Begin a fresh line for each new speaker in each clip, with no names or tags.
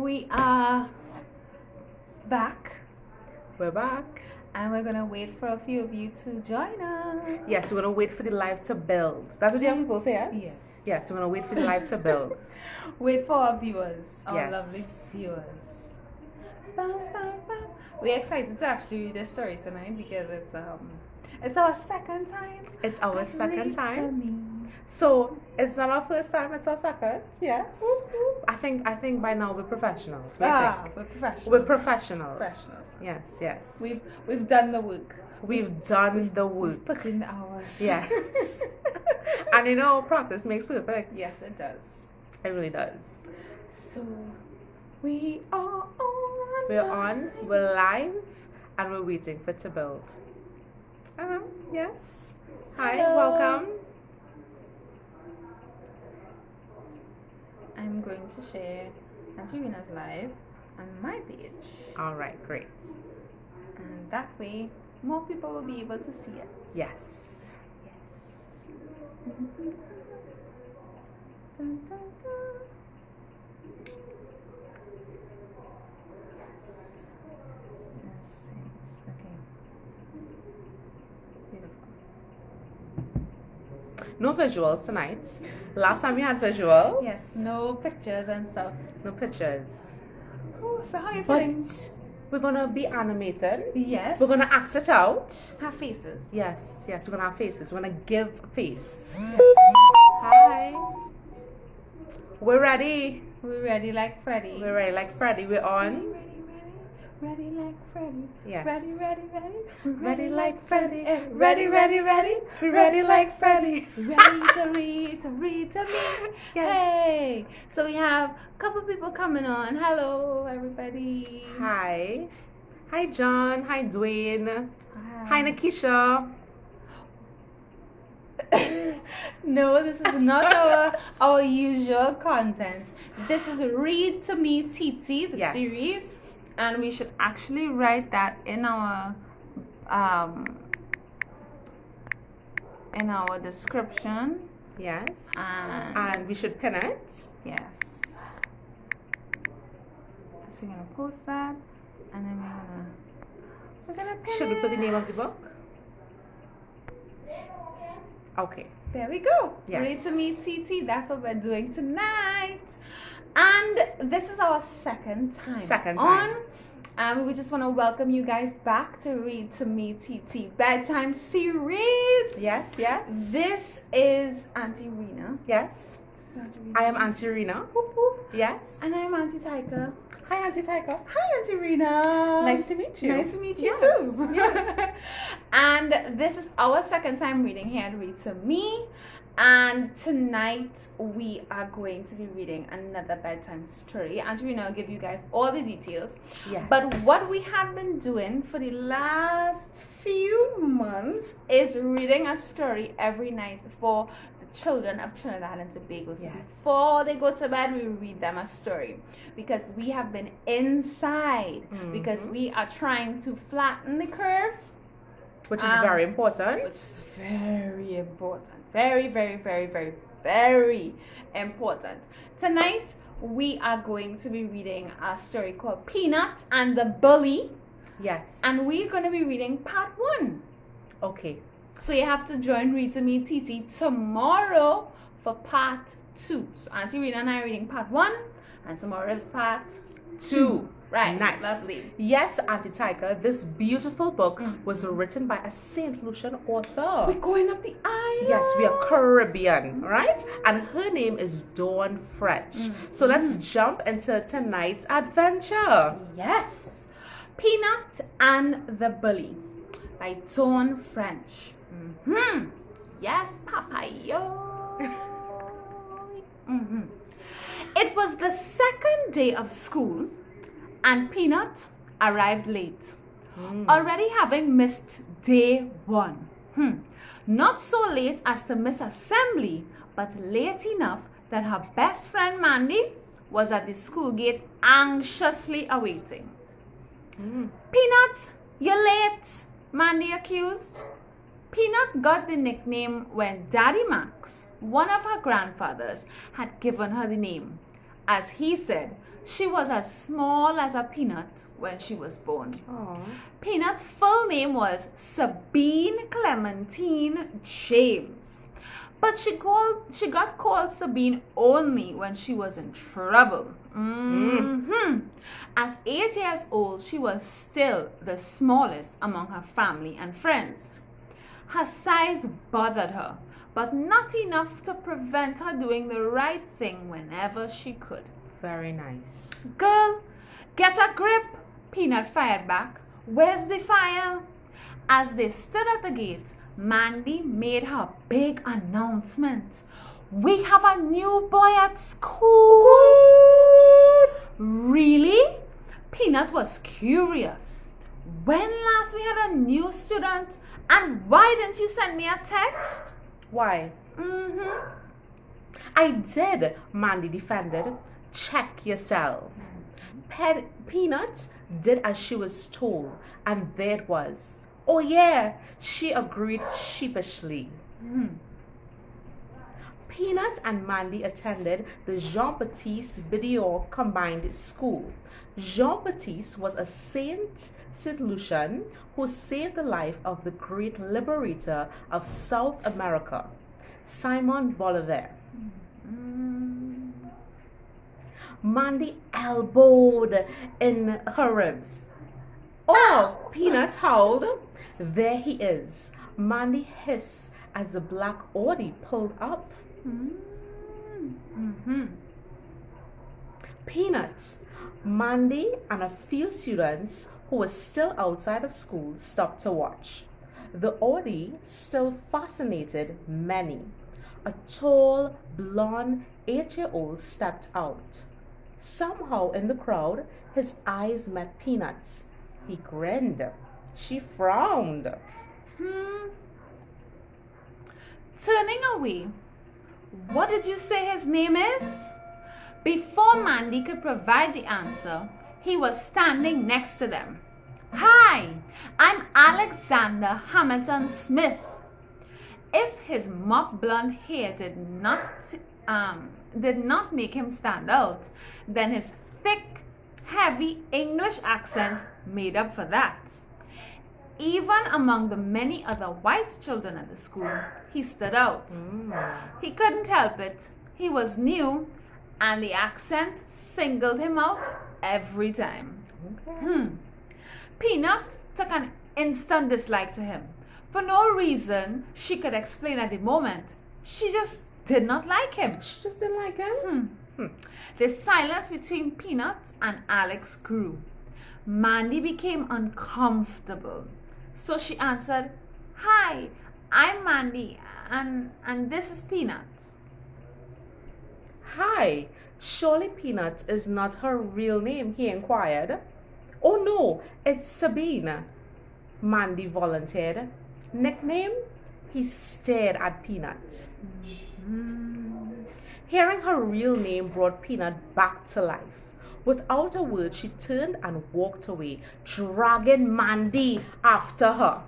We are back
We're back.
and we're gonna wait for a few of you to join us.
Yes, we're gonna wait for the live to build. That's what young people say, yeah?
Yes.
Yes, we're gonna wait for the live to build.
Wait for our viewers, our
Yes.
lovely viewers. Bum, bum, bum. We're excited to actually read this story tonight because it's our second time.
It's our
at
second
Read
time.
to Me.
So it's not our first time, it's our second. Yes. I think by now we're professionals. We think.
We're professionals.
We're professionals.
Professionals.
Yes, yes.
We've done the work.
We've done the work.
Put in the hours.
Yes. And practice makes perfect.
Yes, it does.
It really does.
So we are on.
We're on, we're live, and we're waiting for it to build. Yes. Hi,
Hello.
welcome.
I'm going to share Auntie Reena's live on my page,
All right, great.
and that way more people will be able to see it.
Yes.
Dun, dun, dun. Yes, thanks. Okay. Beautiful.
No visuals tonight. Last time we had visuals.
Yes, no pictures and stuff.
No pictures.
Oh, so how are you
But
feeling?
we're gonna be animated.
Yes.
We're gonna act it out.
have faces.
Yes, we're gonna have faces. We're gonna give a face.
Yes.
Hi. We're ready.
We're ready like Freddy.
We're ready like Freddy. We're on.
Ready like Freddy.
Yes.
Ready.
Ready like Freddy. Ready. Ready like Freddy.
Ready to read to me.
Yes.
Hey. So we have a couple people coming on. Hello, everybody.
Hi. Hi, John. Hi, Dwayne. Hi, Nakisha.
No, this is not our usual content. This is Read to Me TT, the
Yes.
series, and we should actually write that in our description.
Yes.
And
And we should pin it.
yes, so we're gonna post that, and then we're gonna pin
Should we put the name of
it.
the book? Okay.
There we go.
Yes.
Read to Me TT. That's what we're doing tonight. And this is our second time.
Second time.
On. And we just want to welcome you guys back to Read to Me TT Bedtime Series.
Yes.
This is Auntie Reena.
Yes.
This is Auntie Reena.
I am Auntie Reena. Yes.
And I'm Auntie Tyker.
Hi, Auntie Tyker.
Hi, Auntie Reena.
Nice to meet you.
Nice to meet you
Yes,
too.
yes.
And this is our second time reading here at Read to Me. And tonight we are going to be reading another bedtime story. Auntie Reena will give you guys all the details.
Yes.
But what we have been doing for the last few months is reading a story every night for the children of Trinidad and Tobago. So
Yes.
before they go to bed, we read them a story because we have been inside because we are trying to flatten the curve,
Which is very important.
which is very important. Very, very, very, very, very important. Tonight, we are going to be reading a story called Peanut and the Bully.
Yes.
And we're going to be reading part 1.
Okay.
So you have to join Read to Me TT tomorrow for part 2. So Auntie Reena and I are reading part 1. And tomorrow is part 2. Right.
Nice.
Lovely.
Yes, Auntie Tyker, this beautiful book was written by a St. Lucian author.
We're going up the island.
Yes, we are Caribbean, right? And her name is Dawn French. So let's jump into tonight's adventure.
Yes. Peanut and the Bully by Dawn French. Yes, Papayo. It was the second day of school and Peanut arrived late, already having missed day 1. Not so late as to miss assembly, but late enough that her best friend Mandy was at the school gate anxiously awaiting. Peanut, you're late, Mandy accused. Peanut got the nickname when Daddy Max, one of her grandfathers, had given her the name, As he said, she was as small as a peanut when she was born.
Aw.
Peanut's full name was Sabine Clementine James. But she got called Sabine only when she was in trouble. At 8 years old, she was still the smallest among her family and friends. Her size bothered her, but not enough to prevent her doing the right thing whenever she could.
Very nice.
Girl, get a grip, Peanut fired back. Where's the fire? As they stood at the gate, Mandy made her big announcement. We have a new boy at school. Really? Peanut was curious. When last we had a new student? And why didn't you send me a text?
Why? I did, Mandy defended. Check yourself. Peanut did as she was told, and there it was. Oh yeah, she agreed sheepishly. Peanut and Mandy attended the Jean-Baptiste Bidior Combined School. Jean-Baptiste was a Saint Lucian who saved the life of the great liberator of South America, Simon Bolivar. Mandy elbowed in her ribs. Oh, Peanut howled. There he is. Mandy hissed as the black Audi pulled up. Peanut, Mandy, and a few students who were still outside of school stopped to watch. The Audi still fascinated many. A tall, blonde 8-year-old stepped out. Somehow in the crowd, his eyes met Peanut's. He grinned. She frowned.
Turning away, what did you say his name is? Before Mandy could provide the answer, he was standing next to them. Hi, I'm Alexander Hamilton Smith. If his mop blonde hair did not make him stand out, then his thick, heavy English accent made up for that. Even among the many other white children at the school, he stood out. He couldn't help it. He was new, and the accent singled him out every time. Peanut took an instant dislike to him. For no reason she could explain at the moment. She just did not like him.
She just didn't like him?
The silence between Peanut and Alex grew. Mandy became uncomfortable. So she answered, Hi, I'm Mandy, and this is Peanut.
Hi, surely Peanut is not her real name, he inquired. Oh no, it's Sabine, Mandy volunteered. Nickname? He stared at Peanut. Hearing her real name brought Peanut back to life. Without a word, she turned and walked away, dragging Mandy after her.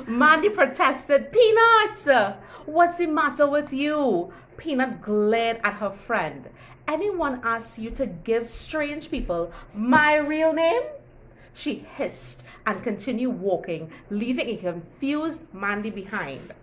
Mandy protested, Peanut! What's the matter with you? Peanut glared at her friend. Anyone ask you to give strange people my real name? She hissed and continued walking, leaving a confused Mandy behind.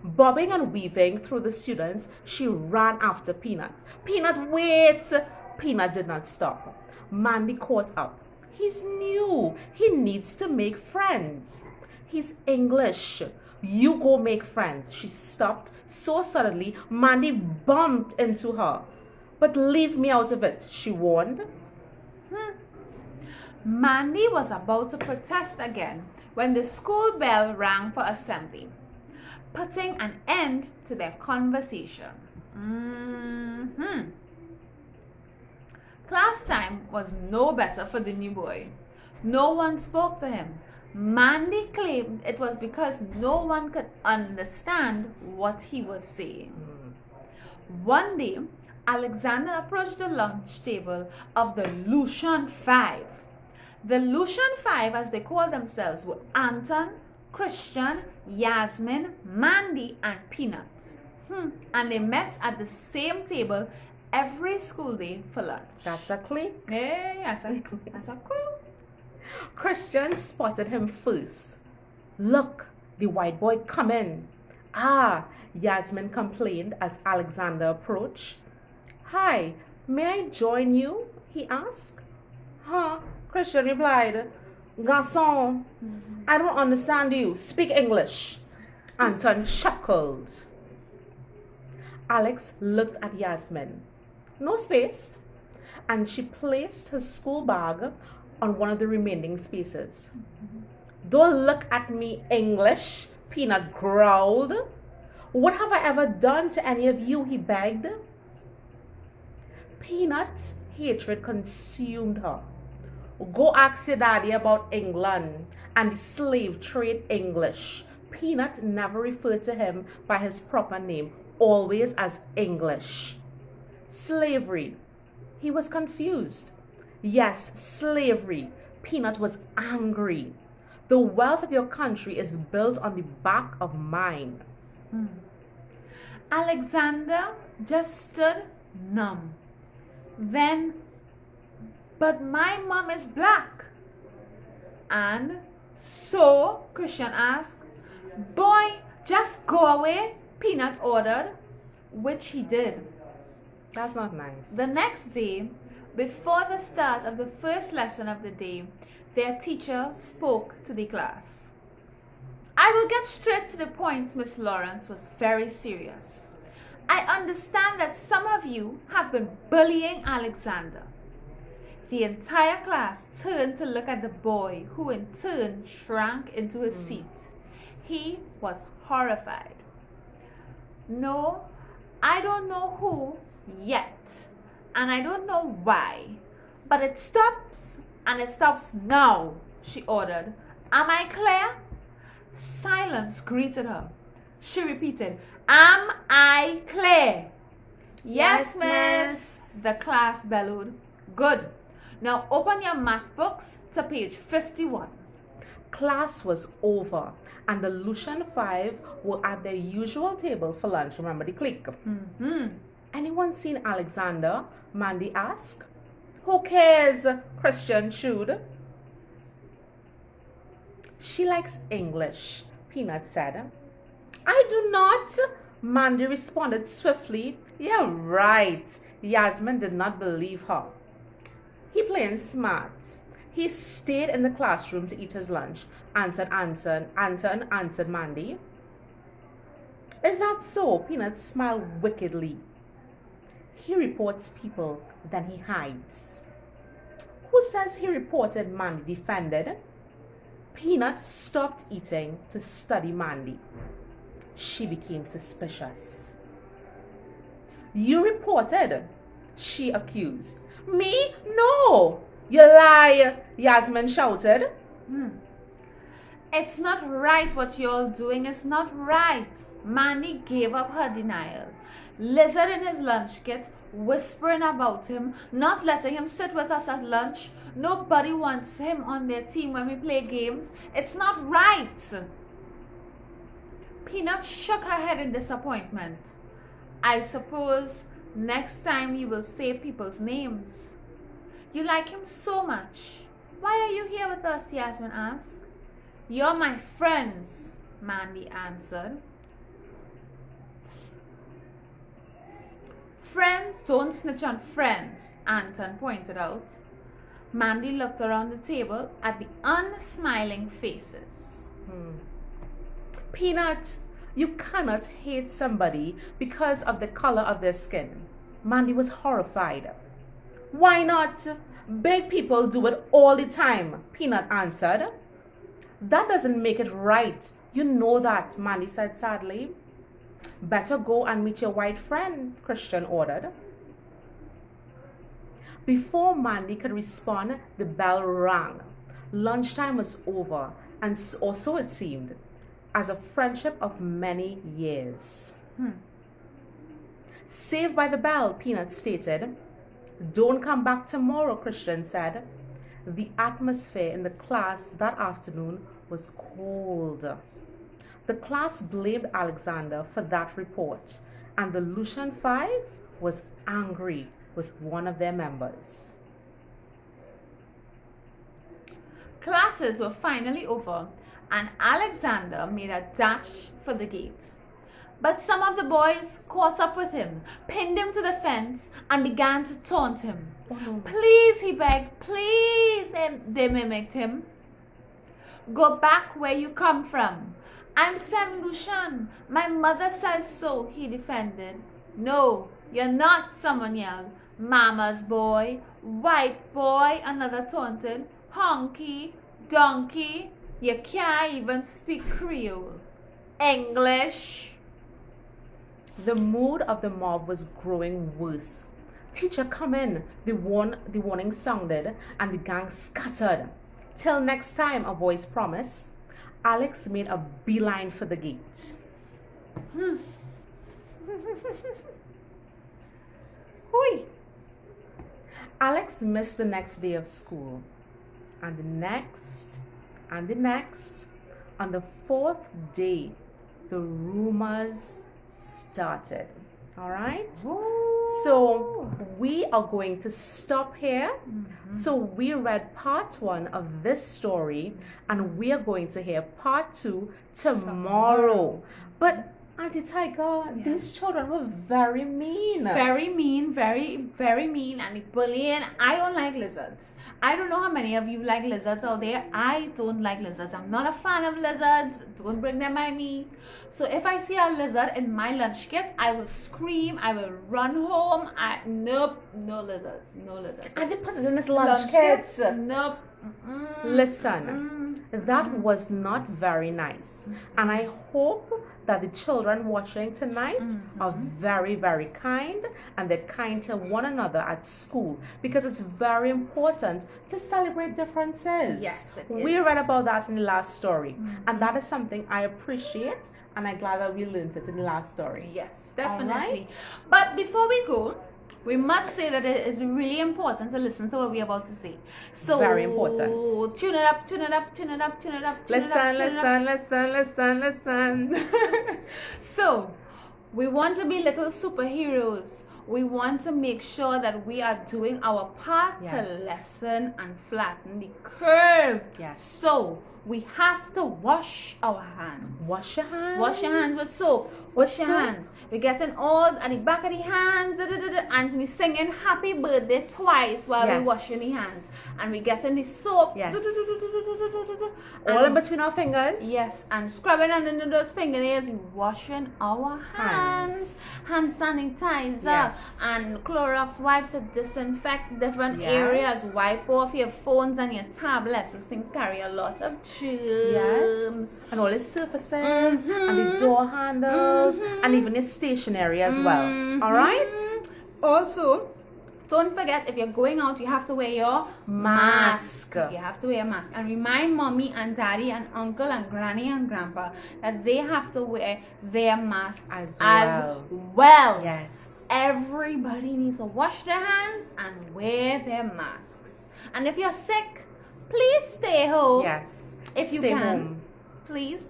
Bobbing and weaving through the students, she ran after Peanut. Peanut, wait! Peanut did not stop. Mandy caught up. He's new. He needs to make friends. He's English. You go make friends. She stopped so suddenly, Mandy bumped into her. But leave me out of it, she warned.
Mandy was about to protest again when the school bell rang for assembly, putting an end to their conversation. Class time was no better for the new boy. No one spoke to him. Mandy claimed it was because no one could understand what he was saying. One day, Alexander approached the lunch table of the Lucian Five. The Lucian Five, as they called themselves, were Anton, Christian, Yasmin, Mandy, and Peanut. And they met at the same table every school day for lunch.
That's a clique.
Hey, that's a crew.
Christian spotted him first. Look, the white boy coming. Ah, Yasmin complained as Alexander approached. Hi, may I join you? He asked. Huh? Christian replied. Garçon, I don't understand you. Speak English. Anton chuckled. Alex looked at Yasmin. No space. And she placed her school bag on one of the remaining spaces. Don't look at me, English, Peanut growled. What have I ever done to any of you? He begged. Peanut's hatred consumed her. Go ask your daddy about England and the slave trade English. Peanut never referred to him by his proper name, always as English. Slavery. He was confused. Yes, slavery. Peanut was angry. The wealth of your country is built on the back of mine.
Alexander just stood numb. Then, but my mom is black. And so, Christian asked, boy, just go away, Peanut ordered, which he did.
That's not nice.
The next day, before the start of the first lesson of the day, their teacher spoke to the class. I will get straight to the point, Miss Lawrence was very serious. I understand that some of you have been bullying Alexander. The entire class turned to look at the boy, who in turn shrank into his seat. He was horrified. No, I don't know who yet, and I don't know why, but it stops, and it stops now, she ordered. Am I clear? Silence greeted her. She repeated, am I clear? Yes, miss, the class bellowed. Good. Now open your math books to page 51.
Class was over, and the Lucian Five were at their usual table for lunch. Remember the clique? Anyone seen Alexander? Mandy asked. Who cares? Christian chewed. She likes English, Peanut said. I do not, Mandy responded swiftly. Yeah, right. Yasmin did not believe her. He playing smart. He stayed in the classroom to eat his lunch. Anton answered Mandy. Is that so? Peanut smiled wickedly. He reports people, then he hides. Who says he reported? Mandy defended. Peanut stopped eating to study Mandy. She became suspicious. You reported, she accused. Me? No! You lie, Yasmin shouted.
It's not right what you're doing. It's not right. Mandy gave up her denial. Lizard in his lunch kit, whispering about him, not letting him sit with us at lunch. Nobody wants him on their team when we play games. It's not right. Peanut shook her head in disappointment. I suppose next time you will say people's names. You like him so much. Why are you here with us? Yasmin asked. You're my friends, Mandy answered. Friends don't snitch on friends, Anton pointed out. Mandy looked around the table at the unsmiling faces.
Peanut, you cannot hate somebody because of the color of their skin. Mandy was horrified. Why not? Big people do it all the time, Peanut answered. That doesn't make it right. You know that, Mandy said sadly. Better go and meet your white friend, Christian ordered. Before Mandy could respond, the bell rang. Lunchtime was over, and so it seemed, as a friendship of many years. Saved by the bell, Peanut stated. Don't come back tomorrow, Christian said. The atmosphere in the class that afternoon was cold. The class blamed Alexander for that report, and the Lucian Five was angry with one of their members.
Classes were finally over and Alexander made a dash for the gate. But some of the boys caught up with him, pinned him to the fence, and began to taunt him.
Oh, no.
Please, he begged, please, they mimicked him. Go back where you come from. I'm Saint Lucian. My mother says so, he defended. No, you're not, someone yelled. Mama's boy, white boy, another taunted. Honky, donkey, you can't even speak Creole. English.
The mood of the mob was growing worse. Teacher, come in, the warning sounded, and the gang scattered. Till next time, a voice promised. Alex made a beeline for the gate.
Hui.
Alex missed the next day of school, and the next, and the next. On the fourth day, the rumors started. All right? So we are going to stop here. So we read part 1 of this story, and we are going to hear part 2 tomorrow. But Auntie Tyker, these children were very mean.
Very mean, very, very mean, and bullying. I don't like lizards. I don't know how many of you like lizards out there. I don't like lizards. I'm not a fan of lizards. Don't bring them by me. So if I see a lizard in my lunch kit, I will scream. I will run home. Nope, no lizards. No lizards.
And they put it in this lunch kit.
Nope.
Listen, that was not very nice. And I hope that the children watching tonight are very, very kind, and they're kind to one another at school, because it's very important to celebrate differences.
Yes, it
we
is.
read about that in the last story, and that is something I appreciate, and I'm glad that we learned it in the last story.
Yes, definitely.
Alright?
But before we go, we must say that it is really important to listen to what we're about to say. So
Very important.
Tune it up, tune it up, tune it up, tune it up. Tune it up,
Listen.
So, we want to be little superheroes. We want to make sure that we are doing our part to lessen and flatten the curve.
Yes.
So, we have to wash our hands.
Wash your hands.
Wash your hands with soap. Wash your
soap?
hands. We're getting all at the back of the hands, and we're singing happy birthday twice while we're washing the hands. And we're getting the soap.
Yes. All in between our fingers.
Yes, and scrubbing under those fingernails, we're washing our hands. Hand sanitizer and Clorox wipes to disinfect different areas. Wipe off your phones and your tablets. Those things carry a lot of germs.
Yes. And all the surfaces and the door handles and even the stationery as well. Alright?
Also, don't forget, if you're going out, you have to wear your mask. You have to wear a mask. And remind mommy and daddy and uncle and granny and grandpa that they have to wear their mask as well.
Yes.
Everybody needs to wash their hands and wear their masks. And if you're sick, please stay home.
Yes.
If you
stay
can.
home.
Please.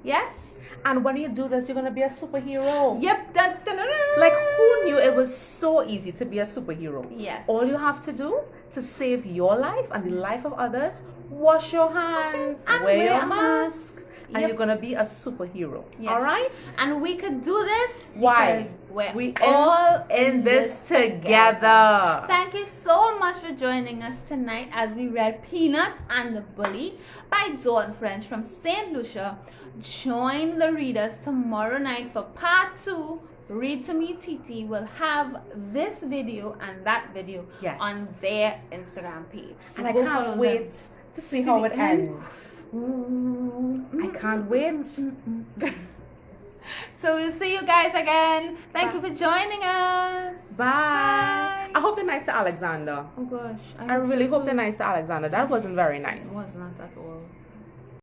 Yes?
And when you do this, you're going to be a superhero.
Yep.
Like, who knew it was so easy to be a superhero?
Yes.
All you have to do to save your life and the life of others, wash your hands,
and
wear your
a
mask, and you're going to be a superhero. All right?
And we could do this.
Why?
We're
We all in this together.
Thank you so much for joining us tonight as we read Peanut and the Bully by Dawn French from St. Lucia. Join the readers tomorrow night for part 2. Read2Me TT will have this video and that video on their Instagram page. So
and I can't wait to see how it ends. I can't wait.
So we'll see you guys again. Thank you for joining us.
Bye. I hope they're nice to Alexander.
Oh gosh.
I really hope they're nice to Alexander. That wasn't very nice.
It was not at all.